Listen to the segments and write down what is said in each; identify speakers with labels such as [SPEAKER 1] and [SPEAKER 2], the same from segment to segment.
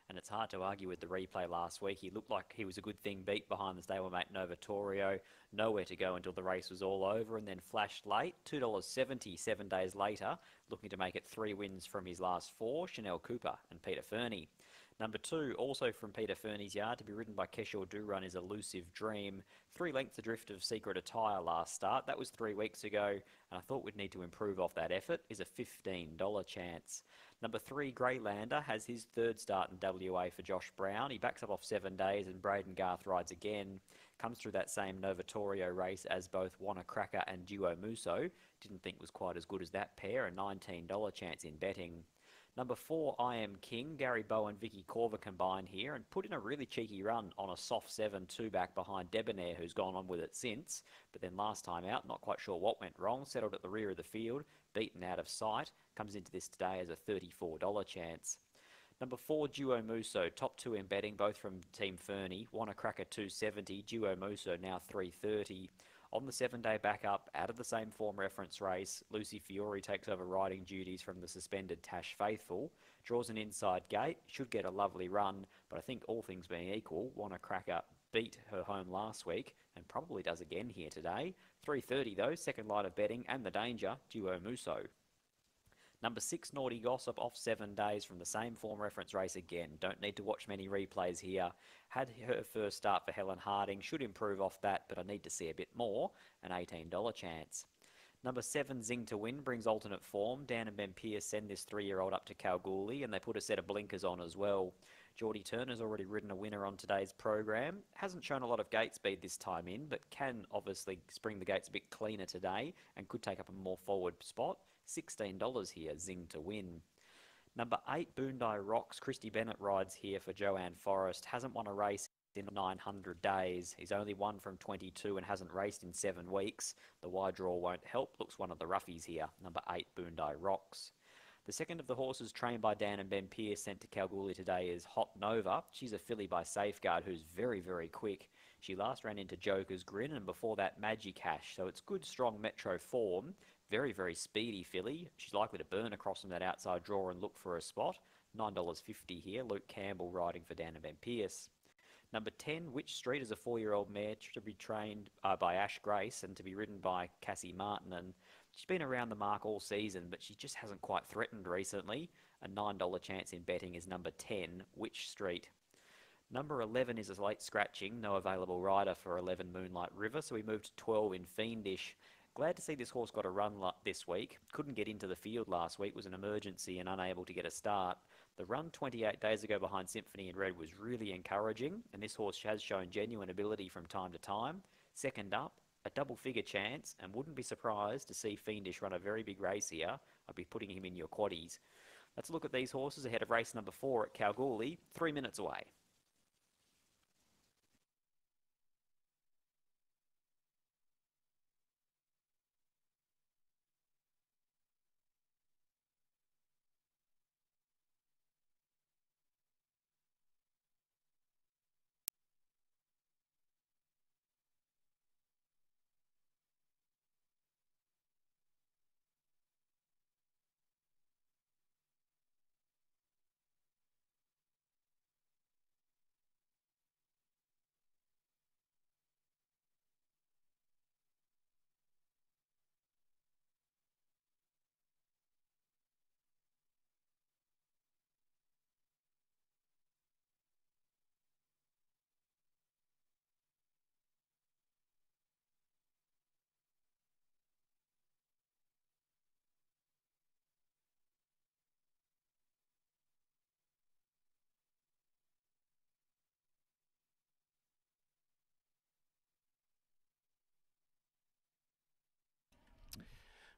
[SPEAKER 1] and it's hard to argue with the replay last week. He looked like he was a good thing beat behind the stablemate Novatorio. Nowhere to go until the race was all over, and then flashed late. $2.70 7 days later, looking to make it 3 wins from his last 4, Chanel Cooper and Peter Fernie. Number 2, also from Peter Fernie's yard, to be ridden by Keshore Durun, is Elusive Dream. 3 lengths adrift of Secret Attire last start. That was 3 weeks ago, and I thought we'd need to improve off that effort. Is a $15 chance. Number 3, Greylander, has his 3rd start in WA for Josh Brown. He backs up off 7 days, and Braden Garth rides again. Comes through that same Novatorio race as both Wanna Cracker and Duo Muso. Didn't think was quite as good as that pair. A $19 chance in betting. Number 4, I Am King. Gary Bowen, Vicky Corver combined here and put in a really cheeky run on a soft 7-2 back behind Debonair, who's gone on with it since. But then last time out, not quite sure what went wrong. Settled at the rear of the field, beaten out of sight. Comes into this today as a $34 chance. Number 4, Duo Muso, top 2 in betting, both from Team Fernie. Wanna Cracker 270, Duo Muso now 330. On the 7-day backup, out of the same form reference race, Lucy Fiore takes over riding duties from the suspended Tash Faithful. Draws an inside gate, should get a lovely run, but I think all things being equal, Wanna Cracker beat her home last week and probably does again here today. 330 though, second line of betting, and the danger, Duo Muso. Number 6, Naughty Gossip, off 7 days from the same form reference race again. Don't need to watch many replays here. Had her first start for Helen Harding. Should improve off that, but I need to see a bit more. An $18 chance. Number 7, Zing to Win, brings alternate form. Dan and Ben Pierce send this 3-year-old up to Kalgoorlie, and they put a set of blinkers on as well. Geordie Turner's already ridden a winner on today's program. Hasn't shown a lot of gate speed this time in, but can obviously spring the gates a bit cleaner today and could take up a more forward spot. $16 here, Zing to Win. Number 8, Boondie Rocks. Christy Bennett rides here for Joanne Forrest. Hasn't won a race in 900 days. He's only won from 22 and hasn't raced in 7 weeks. The wide draw won't help. Looks one of the roughies here. Number 8, Boontie Rocks. The second of the horses trained by Dan and Ben Pierce sent to Kalgoorlie today is Hot Nova. She's a filly by Safeguard who's very, very quick. She last ran into Joker's Grin and before that Magic Hash. So it's good, strong metro form. Very, very speedy filly. She's likely to burn across from that outside draw and look for a spot. $9.50 here. Luke Campbell riding for Dan and Ben Pierce. Number 10, Witch Street, is a 4-year-old mare to be trained by Ash Grace and to be ridden by Cassie Martin. And she's been around the mark all season, but she just hasn't quite threatened recently. A $9 chance in betting is number 10, Witch Street. Number 11 is a late scratching. No available rider for 11, Moonlight River. So we move to 12 in Fiendish. Glad to see this horse got a run this week. Couldn't get into the field last week, was an emergency and unable to get a start. The run 28 days ago behind Symphony in Red was really encouraging, and this horse has shown genuine ability from time to time. Second up, a double-figure chance, and wouldn't be surprised to see Fiendish run a very big race here. I'd be putting him in your quaddies. Let's look at these horses ahead of race number 4 at Kalgoorlie, 3 minutes away.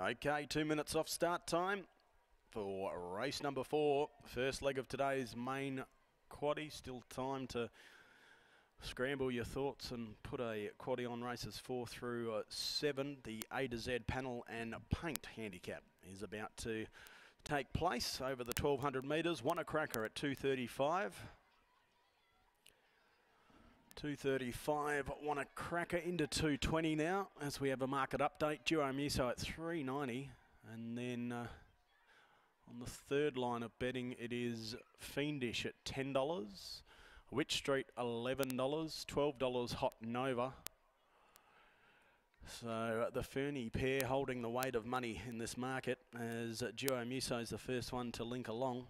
[SPEAKER 2] Okay, 2 minutes off start time for race number 4. First leg of today's main quaddie. Still time to scramble your thoughts and put a quaddie on races 4 through 7. The A to Z panel and paint handicap is about to take place over the 1200 metres. Wanna Cracker at 235. 235, Wanna Cracker into 220 now as we have a market update. Duo Muso at 390, and then On the third line of betting, it is Fiendish at $10. Witch Street, $11. $12 Hot Nova. So the Fernie pair holding the weight of money in this market, as Duo Muso is the first one to link along.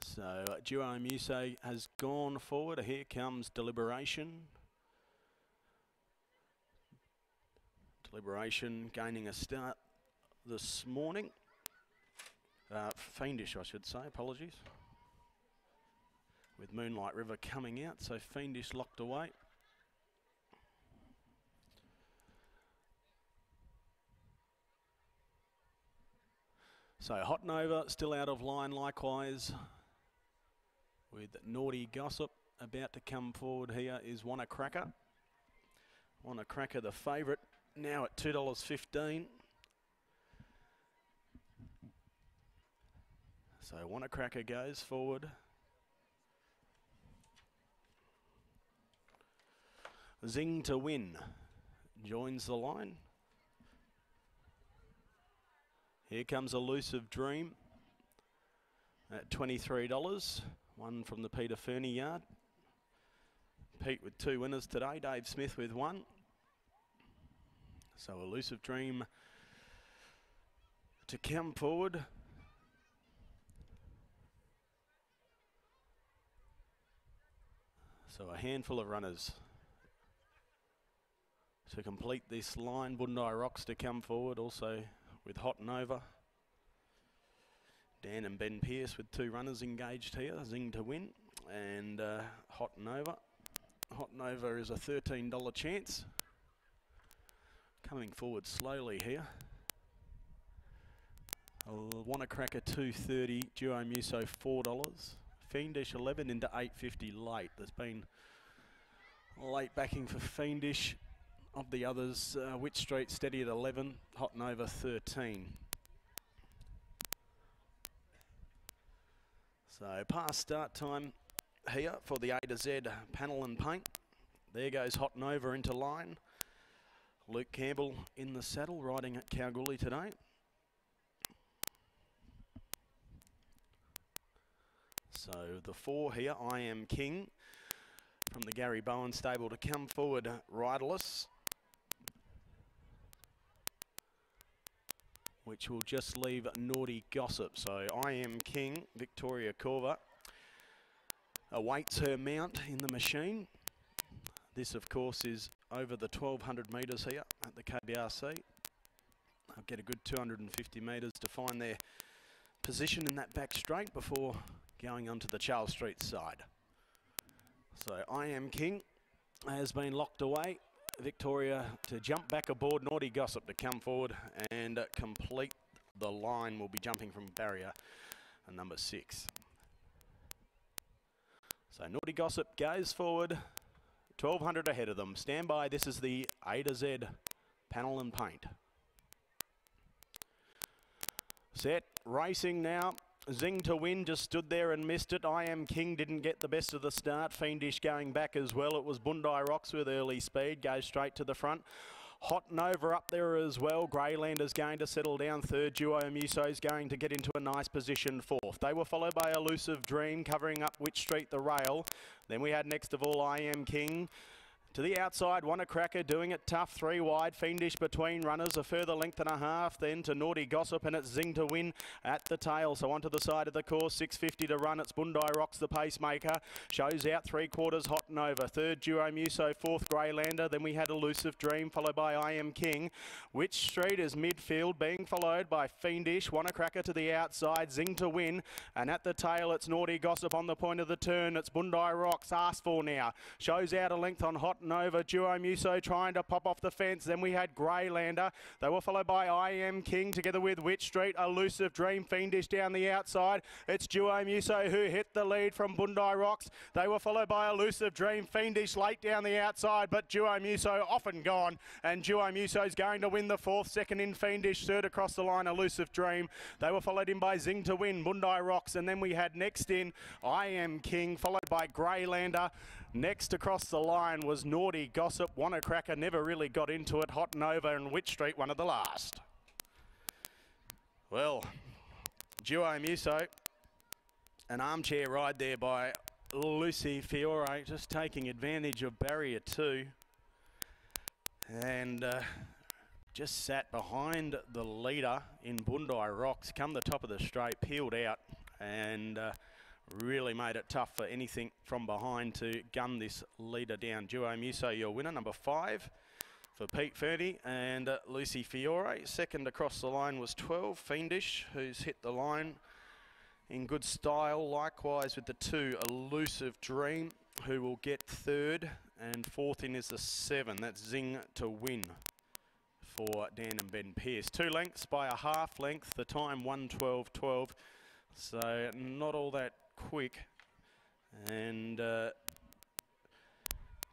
[SPEAKER 2] So Duo Muso has gone forward. Here comes Deliberation. Deliberation gaining a start this morning. Fiendish, I should say, apologies. With Moonlight River coming out, so Fiendish locked away. So Hot Nova still out of line likewise, with Naughty Gossip about to come forward. Here is Wanna Cracker. Wanna Cracker the favourite, now at $2.15. So Wanna Cracker goes forward. Zing to Win joins the line. Here comes Elusive Dream at $23. One from the Peter Fernie yard. Pete with 2 winners today. Dave Smith with 1. So Elusive Dream to come forward. So a handful of runners to complete this line. Bondi Rocks to come forward, also with Hot Nova. Dan and Ben Pearce with 2 runners engaged here. Zing to Win and Hot Nova. Hot Nova is a $13 chance. Coming forward slowly here. Wanna Cracker $2.30, Duo Muso $4. Fiendish 11 into $8.50 late. There's been late backing for Fiendish. Of the others, Witch Street steady at 11, Hot Nova 13. So past start time here for the A to Z panel and paint. There goes Hot Nova into line. Luke Campbell in the saddle, riding at Kalgoorlie today. So the 4 here, I Am King, from the Gary Bowen stable to come forward, riderless, which will just leave Naughty Gossip. So I Am King, Victoria Corva, awaits her mount in the machine. This, of course, is over the 1,200 metres here at the KBRC. They'll get a good 250 metres to find their position in that back straight before going onto the Charles Street side. So I Am King has been locked away. Victoria to jump back aboard, Naughty Gossip to come forward and complete the line. Will be jumping from barrier number 6. So Naughty Gossip goes forward, 1,200 ahead of them. Stand by, this is the A to Z panel and paint. Set, racing now. Zing to Win just stood there and missed it. I Am King didn't get the best of the start. Fiendish going back as well. It was Bondi Rocks with early speed. Goes straight to the front. Hot Nova up there as well. Greylander's going to settle down third. Duo Muso's going to get into a nice position fourth. They were followed by Elusive Dream covering up Witch Street the rail. Then we had next of all I Am King. To the outside, Wanna Cracker doing it tough, 3 wide. Fiendish between runners, a further length and a half. Then to Naughty Gossip, and it's Zing to Win at the tail. So onto the side of the course, 6.50 to run. It's Bondi Rocks, the pacemaker. Shows out 3/4 Hot Nova. Third, Duo Muso. Fourth, Greylander. Then we had Elusive Dream, followed by I Am King. Witch Street is midfield, being followed by Fiendish. Wanna Cracker to the outside, Zing to Win. And at the tail, it's Naughty Gossip on the point of the turn. It's Bondi Rocks, asked for now. Shows out a length on Hot Nova. Duo Muso trying to pop off the fence. Then we had Greylander. They were followed by I Am King together with Witch Street. Elusive Dream, Fiendish down the outside. It's Duo Muso who hit the lead from Bondi Rocks. They were followed by Elusive Dream. Fiendish late down the outside, but Duo Muso off and gone. And Duo Muso's going to win the fourth. Second in Fiendish. Third across the line, Elusive Dream. They were followed in by Zing to Win, Bondi Rocks. And then we had next in I Am King, followed by by Greylander. Next across the line was Naughty Gossip. Wannacracker never really got into it. Hot Nova and Witch Street, one of the last. Well, Duo Muso, an armchair ride there by Lucy Fiore, just taking advantage of barrier 2. And just sat behind the leader in Bondi Rocks, come the top of the straight, peeled out, and really made it tough for anything from behind to gun this leader down. Duo Muso, your winner, number 5 for Pete Fernie and Lucy Fiore. Second across the line was 12, Fiendish, who's hit the line in good style. Likewise with the 2, Elusive Dream, who will get 3rd. And 4th in is the 7, that's Zing to Win for Dan and Ben Pearce. 2 lengths by a half length, the time 1:12.12, so not all that quick. And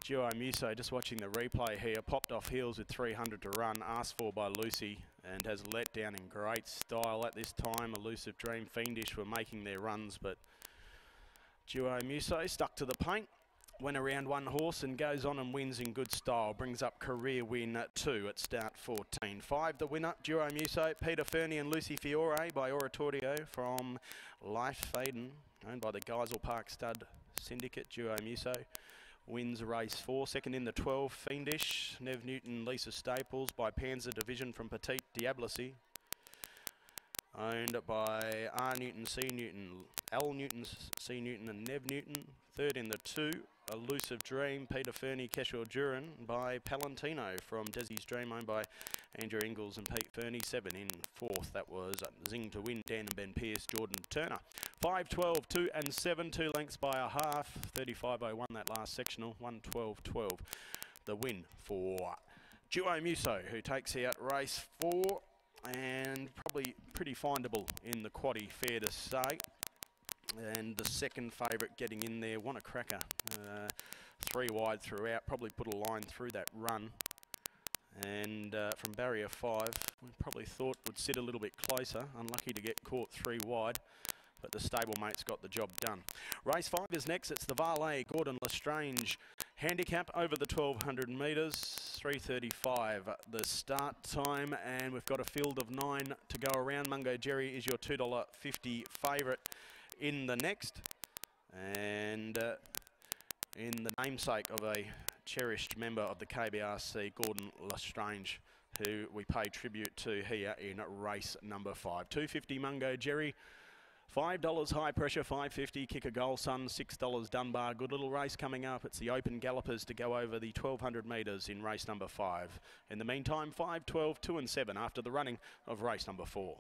[SPEAKER 2] Duo Muso, just watching the replay here, popped off heels with 300 to run, asked for by Lucy, and has let down in great style at this time. Elusive Dream, Fiendish were making their runs, but Duo Muso stuck to the paint. Went around one horse and goes on and wins in good style. Brings up career win 2 at start 14. 5 the winner, Duo Muso, Peter Fernie and Lucy Fiore by Oratorio from Life Faden, owned by the Geisel Park Stud Syndicate. Duo Muso wins race 4. Second in the 12, Fiendish, Nev Newton, Lisa Staples by Panzer Division from Petite Diablosi, owned by R. Newton, C. Newton, L. Newton, C. Newton and Nev Newton. Third in the 2, Elusive Dream, Peter Fernie, Keshore Duran by Palantino from Desi's Dream, owned by Andrew Ingalls and Pete Fernie. 7 in 4th, that was Zing to Win, Dan and Ben Pearce, Jordan Turner. 5, 12, 2 and 7, 2 lengths by a half. 35.01 that last sectional, 1:12.12. The win for Duo Muso, who takes out race 4 and probably pretty findable in the quaddie, fair to say. And the second favourite getting in there, Wannacracker, 3 wide throughout, probably put a line through that run. And from barrier 5, we probably thought would sit a little bit closer, unlucky to get caught 3 wide, but the stablemates got the job done. Race 5 is next, it's the Varley Gordon Lestrange handicap over the 1200 metres, 3:35 the start time, and we've got a field of 9 to go around. Mungo Jerry is your $2.50 favourite in the next, and in the namesake of a cherished member of the KBRC, Gordon Lestrange, who we pay tribute to here in race number 5. $2.50 Mungo Jerry, $5 High Pressure, $5.50 Kick a Goal Sun, $6 Dunbar. Good little race coming up. It's the Open Gallopers to go over the 1200 metres in race number 5. In the meantime, 5, 12, 2 and 7 after the running of race number 4.